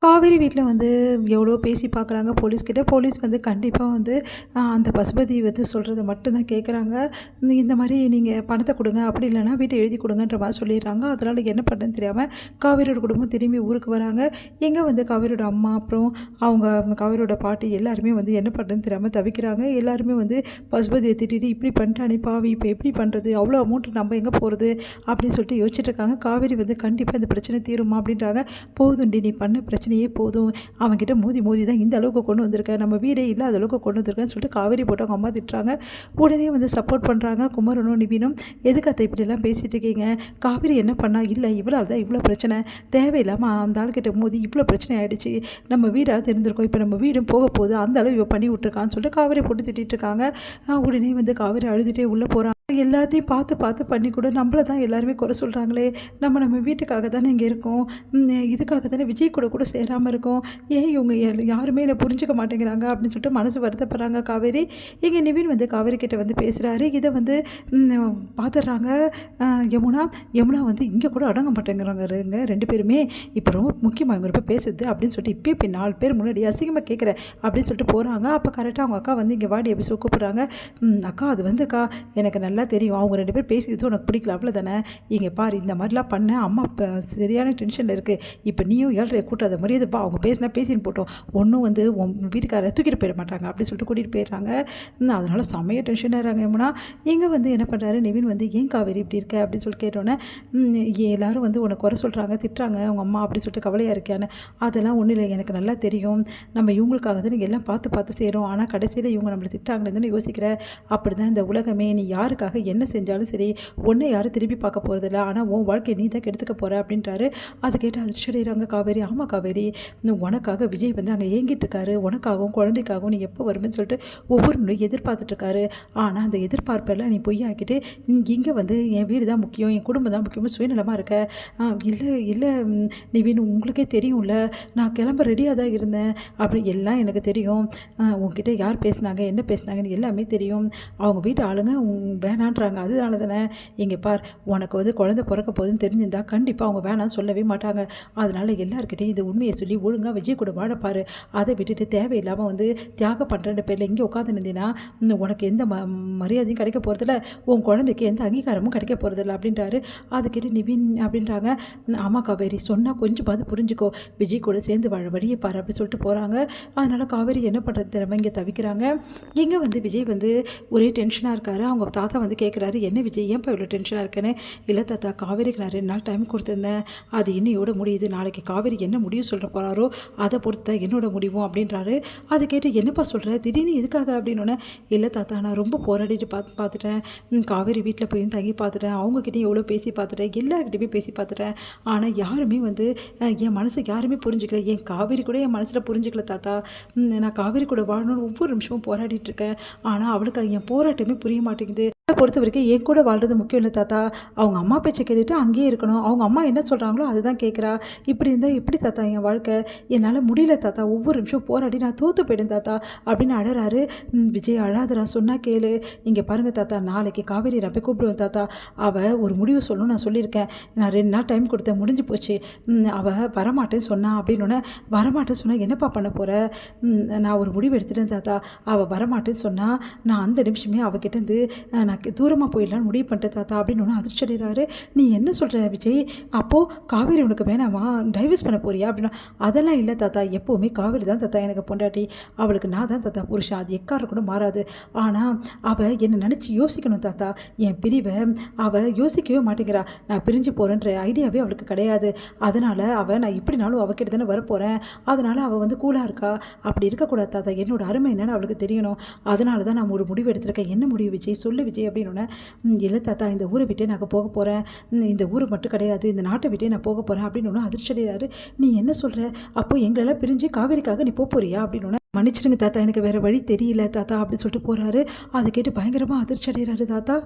காவேரி வீட்டில் வந்து எவ்வளோ பேசி பார்க்குறாங்க போலீஸ்கிட்ட. போலீஸ் வந்து கண்டிப்பாக வந்து அந்த பசுபதி வந்து சொல்கிறத மட்டும்தான் கேட்குறாங்க. இந்த மாதிரி நீங்கள் பணத்தை கொடுங்க, அப்படி இல்லைனா வீட்டை எழுதி கொடுங்கன்ற மாதிரி சொல்லிடுறாங்க. அதனால் என்ன பண்ணுறதுன்னு தெரியாமல் காவேரியோட குடும்பம் திரும்பி ஊருக்கு வராங்க. எங்கே வந்து காவேரியோட அம்மா, அப்புறம் அவங்க காவேரியோட பாட்டி எல்லாருமே வந்து என்ன பண்ணுறதுன்னு தெரியாமல் தவிக்கிறாங்க. எல்லாருமே வந்து பசுபதியை திட்டிட்டு இப்படி பண்ணிட்டானே பாவி, இப்போ எப்படி பண்ணுறது, அவ்வளோ அமௌண்ட் நம்ம எங்கே போகிறது அப்படின்னு சொல்லிட்டு யோசிச்சுட்டு இருக்காங்க. காவேரி வந்து கண்டிப்பாக இந்த பிரச்சனை தீருமா அப்படின்றாங்க. போதுண்டி, நீ பண்ண பிரச்சனையே போதும், அவன்கிட்ட மோதி தான் இந்த அளவுக்கு கொண்டு வந்திருக்கேன், நம்ம வீடே இல்லாத அளவுக்கு கொண்டு வந்திருக்கேன்னு சொல்லிட்டு காவேரி போட்டு அவங்க அம்மா திட்டுறாங்க. உடனே வந்து சப்போர்ட் பண்ணுறாங்க குமரனும் நிவினும். எதுக்கு அத்தை இப்படிலாம் பேசிகிட்டு இருக்கீங்க, காவேரி என்ன பண்ணா, இல்லை இவ்வளோ தான் இவ்வளோ பிரச்சனை, தேவையில்லாமல் அந்த ஆள்கிட்ட மோதி இவ்வளோ பிரச்சனை ஆகிடுச்சு, நம்ம வீடாக தெரிஞ்சிருக்கோம், இப்போ நம்ம வீடும் போக போகுது, அந்த அளவு இவ பண்ணி விட்டுருக்கான்னு சொல்லிட்டு காவேரி போட்டு திட்டிகிட்டு இருக்காங்க. உடனே வந்து காவேரி அழுதுகிட்டே உள்ளே போகிறாங்க. எல்லாத்தையும் பார்த்து பண்ணி கூட நம்மள தான் எல்லாருமே குறை சொல்கிறாங்களே, நம்ம வீட்டுக்காக தானே இங்கே இருக்கோம், இதுக்காக தானே விஜய் கூட சேராமல் இருக்கோம், ஏன் இவங்க யாருமே என்னை புரிஞ்சுக்க மாட்டேங்கிறாங்க அப்படின்னு சொல்லிட்டு மனசு வருத்தப்படுறாங்க காவேரி. இங்கே நிவின் வந்து காவேரி கிட்ட வந்து பேசுகிறாரு. இதை வந்து பார்த்துடுறாங்க யமுனா வந்து இங்கே கூட அடங்க மாட்டேங்கிறாங்க ரெண்டு பேருமே. இப்போ ரொம்ப முக்கியமாக இவங்க இப்போ பேசுது அப்படின்னு சொல்லிட்டு இப்போ 4 பேர் முன்னாடி அசிங்கமாக கேட்குறேன் அப்படின்னு சொல்லிட்டு போகிறாங்க. அப்போ கரெக்டாக அவங்க அக்கா வந்து இங்கே வாடி எப்படி சொல்லி கூப்பிட்றாங்க. அக்கா அது வந்து அக்கா எனக்கு நல்லா தெரியும், அவங்க 2 பேர் பேசிக்கிறது உனக்கு பிடிக்கல அவ்வளோதானே, இங்கே பாரு இந்த மாதிரிலாம் பண்ண அம்மா இப்போ சரியான டென்ஷனில் இருக்குது, இப்போ நீயும் 7:30 கூட்டாத மரியாதைப்பா, அவங்க பேசின்னு போட்டோம், ஒன்றும் வந்து உன் வீட்டுக்காரரை தூக்கிட்டு போயிட மாட்டாங்க அப்படின்னு சொல்லிட்டு கூட்டிகிட்டு போயிடுறாங்க. அதனால் செம்மையாக டென்ஷனாக இருக்காங்க யமுனா. இங்கே வந்து என்ன பண்ணுறாரு நிவின் வந்து ஏன் காவேரி இப்படி இருக்க அப்படின்னு சொல்லி கேட்டோன்னே, எல்லாரும் வந்து உனக்கு குறை சொல்கிறாங்க திட்டுறாங்க உங்கள் அம்மா அப்படின்னு சொல்லிட்டு கவலையாக இருக்கான்னு. அதெல்லாம் ஒன்றும் இல்லை, எனக்கு நல்லா தெரியும், நம்ம இவங்களுக்காக தான் நீங்கள் எல்லாம் பார்த்து செய்கிறோம், ஆனால் கடைசியில் இவங்க நம்மளை திட்டாங்கன்னு தானே யோசிக்கிற, அப்படி தான் இந்த உலகமே, நீ யாருக்காக என்ன செஞ்சாலும் சரி உன்னை யாரும் திருப்பி பார்க்க போகிறதில்ல, ஆனால் உன் வாழ்க்கையை நீ தான் கெடுத்துக்க போகிற அப்படின்றாரு. அதை கேட்டு அதிர்ச்சி அடைகிறாங்க காவேரி. ஆமாம் காவேரி, உனக்காக விஜய் வந்து அங்கே ஏங்கிட்டு இருக்காரு, உனக்காகவும் குழந்தைக்காகவும் நீ எப்போ வருமென்னு சொல்லிட்டு ஒவ்வொரு முறையும் எதிர்பார்த்துட்ருக்காரு. ஆனால் அந்த எதிர்பார்ப்பெல்லாம் நீ பொய்யாக்கிட்டு இங்கே வந்து என் வீடு தான் முக்கியம், என் குடும்பம் தான் முக்கியம், சுயநலமாக இருக்க. இல்லை நிவின், உங்களுக்கே தெரியும்ல, நான் கிளம்ப ரெடியாக தான் இருந்தேன், அப்படி எல்லாம் எனக்கு தெரியும், உங்ககிட்ட யார் பேசுனாங்க என்ன பேசுனாங்கன்னு எல்லாமே தெரியும், அவங்க வீட்டு ஆளுங்க வேணான்றாங்க, அதனால தானே. இங்கே பார், உனக்கு வந்து குழந்தை பிறக்க போகுதுன்னு தெரிஞ்சிருந்தா கண்டிப்பாக அவங்க வேணான்னு சொல்லவே மாட்டாங்க, அதனால் எல்லாருக்கிட்டையும் இது உண்மையை சொல்லி ஒழுங்காக விஜய் கூட வாழப்பாரு, அதை விட்டுட்டு தேவையில்லாமல் வந்து தியாகம் பண்ணுற பேரில் இங்கே உட்காந்து நின்றீங்கன்னா உனக்கு எந்த மரியாதையும் கிடைக்க போகிறதில்ல, உன் குழந்தைக்கு எந்த அங்கீகாரமும் கிடைக்க போகிறதில்ல அப்படின்றாரு. அதை கேட்டு நிவின் அப்படின்றாங்க. ஆமாம் காவேரி, சொன்னால் கொஞ்சமாவது புரிஞ்சுக்கோ, விஜய் கூட சேர்ந்து வாழ வழியை பாரு அப்படின்னு சொல்லிட்டு போகிறாங்க. அதனால் காவேரி என்ன பண்ணுறது திறமை இங்கே தவிக்கிறாங்க. இங்கே வந்து விஜய் வந்து ஒரே டென்ஷனாக இருக்காரு. அவங்க தாத்தா வந்து கேட்குறாரு, என்ன விஜய் ஏன்ப்பா இவ்வளோ டென்ஷனாக இருக்கேன்னு. இல்லை தாத்தா, காவேரிக்கு நான் 2 நாள் டைம் கொடுத்துருந்தேன், அது இன்னையோட முடியுது, நாளைக்கு காவேரி என்ன முடிவு சொல்கிற போகிறாரோ அதை பொறுத்து தான் என்னோட முடிவும் அப்படின்றாரு. அதை கேட்டு என்னப்பா சொல்கிற, திடீர்னு எதுக்காக அப்படின்னோடனே, இல்லை தாத்தா நான் ரொம்ப போராடிட்டு பார்த்துட்டேன், காவேரி வீட்டில் போய் தங்கி பார்த்துட்டேன், அவங்கக்கிட்டையும் எவ்வளோ பேசி பார்த்துட்டேன், எல்லாருக்கிட்டையுமே பேசி பார்த்துட்டேன், ஆனால் யாருமே வந்து என் மனசை யாருமே புரிஞ்சுக்கல, என் காவேரி கூட என் மனசில் புரிஞ்சுக்கல தாத்தா, நான் காவேரி கூட வாழணும்னு ஒவ்வொரு நிமிஷமும் போராடிட்டு இருக்கேன், ஆனால் அவளுக்கு என் போராட்டமே புரிய மாட்டேங்குது, பொறுத்த வரைக்கும் என் கூட வாழ்றது முக்கியம் இல்லை தாத்தா, அவங்க அம்மா பேச்சை கேட்டுட்டு அங்கேயே இருக்கணும், அவங்க அம்மா என்ன சொல்கிறாங்களோ அதுதான் கேட்குறா, இப்படி இருந்தால் எப்படி தாத்தா என் வாழ்க்கை, என்னால் முடியல தாத்தா, ஒவ்வொரு நிமிஷம் போராடி நான் தோற்று போயிடும் தாத்தா அப்படின்னு அழறாரு. விஜய் அழாதரா, சொன்னால் கேளு, இங்கே பாருங்கள் தாத்தா, நாளைக்கு காவேரி நான் போய் கூப்பிடுவேன் தாத்தா, அவள் ஒரு முடிவு சொல்லணும் நான் சொல்லியிருக்கேன், நான் 2 நாள் டைம் கொடுத்தேன், முடிஞ்சு போச்சு, அவள் வரமாட்டேன்னு சொன்னான் அப்படின்னோடனே, வரமாட்டேன்னு சொன்னால் என்னப்பா பண்ண போகிற, நான் ஒரு முடிவு எடுத்துட்டேன் தாத்தா, அவள் வரமாட்டேன்னு சொன்னால் நான் அந்த நிமிஷமே அவகிட்டேருந்து நான் தூரமாக போயிடலான்னு முடிவு பண்ணிட்டேன் தாத்தா அப்படின்னு ஒன்று அதிர்ச்சி அடைகிறாரு. நீ என்ன சொல்கிற விஜய், அப்போது காவேரி உனக்கு வேணாமா, டைவர்ஸ் பண்ண போறியா அப்படின்னா, அதெல்லாம் இல்லை தாத்தா, எப்போவுமே காவேரி தான் தாத்தா எனக்கு பொண்டாட்டி, அவளுக்கு நான் தான் தாத்தா புருஷன், அது எக்காரம் கூட மாறாது, ஆனால் அவள் என்னை நினச்சி யோசிக்கணும் தாத்தா, என் பிரிவை அவள் யோசிக்கவே மாட்டேங்கிறா, நான் பிரிஞ்சு போகிறேன்ற ஐடியாவே அவளுக்கு கிடையாது, அதனால் அவள் நான் இப்படினாலும் அவகிட்ட தானே வரப்போகிறேன், அதனால் அவள் வந்து கூலாக இருக்கா, அப்படி இருக்கக்கூடாது தாத்தா, என்னோட அருமை என்னன்னு அவளுக்கு தெரியணும், அதனால தான் நான் ஒரு முடிவு எடுத்திருக்கேன், என்ன முடிவு விஜய் சொல்லு விஜய் அப்படின்னோடனே, இல்லை தாத்தா இந்த ஊரை விட்டே நான் போக போகிறேன், இந்த ஊரை மட்டும் கிடையாது இந்த நாட்டை விட்டே நான் போக போகிறேன் அப்படின்னு ஒன்று அதிர்ச்சி அடைகிறாரு. நீ என்ன சொல்கிற, அப்போ எங்களெல்லாம் பிரிஞ்சு காவேரிக்காக நீ போறியா அப்படின்னு, மன்னிச்சிடுங்க தாத்தா, எனக்கு வேறு வழி தெரியல தாத்தா அப்படின்னு சொல்லிட்டு போகிறாரு. அதை கேட்டு பயங்கரமாக அதிர்ச்சி அடைகிறாரு தாத்தா.